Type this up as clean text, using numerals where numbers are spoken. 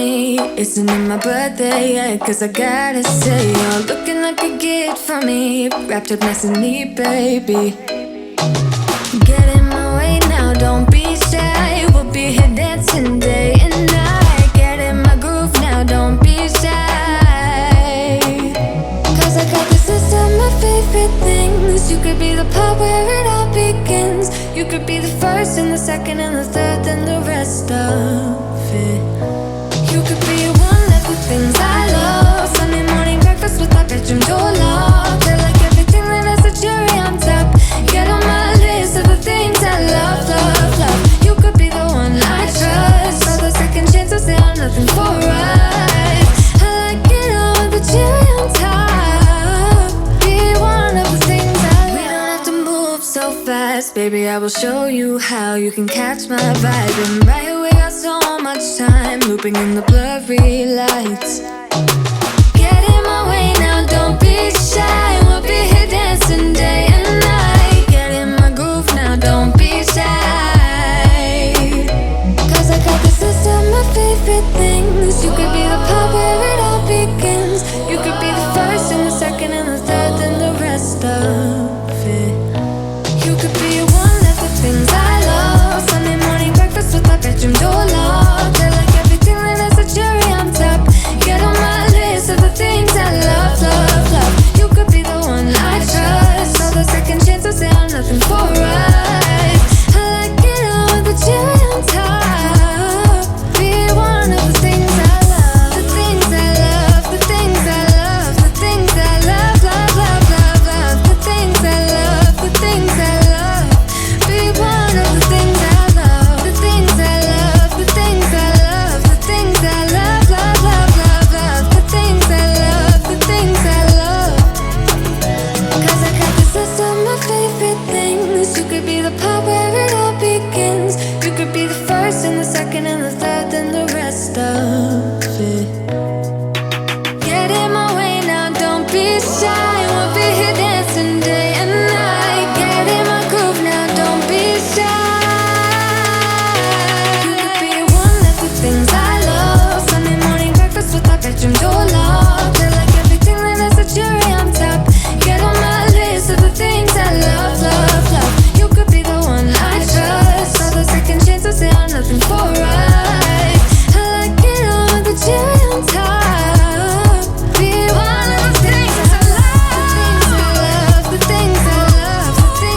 me. Isn't it my birthday yet? Cause I gotta say, you're looking like a gift for me, wrapped up nice and neat, baby. Get in my way now, don't be shy. We'll be here dancing day and night. Get in my groove now, don't be shy. Cause I got this list of my favorite things. You could be the part where it all begins. You could be the first and the second and the third and the rest of it. You could be one of the things I love. Sunday morning breakfast with our bedroom door locked. I like everything that has a cherry on top. Get on my list of the things I love, love, love. You could be the one I trust. All the second chances, they are nothing for us. I like it all with the cherry on top. Be one of the things I love. We don't have to move so fast, baby, I will show you how you can catch my vibe. And right here we got so much time, looping in the blurry lights.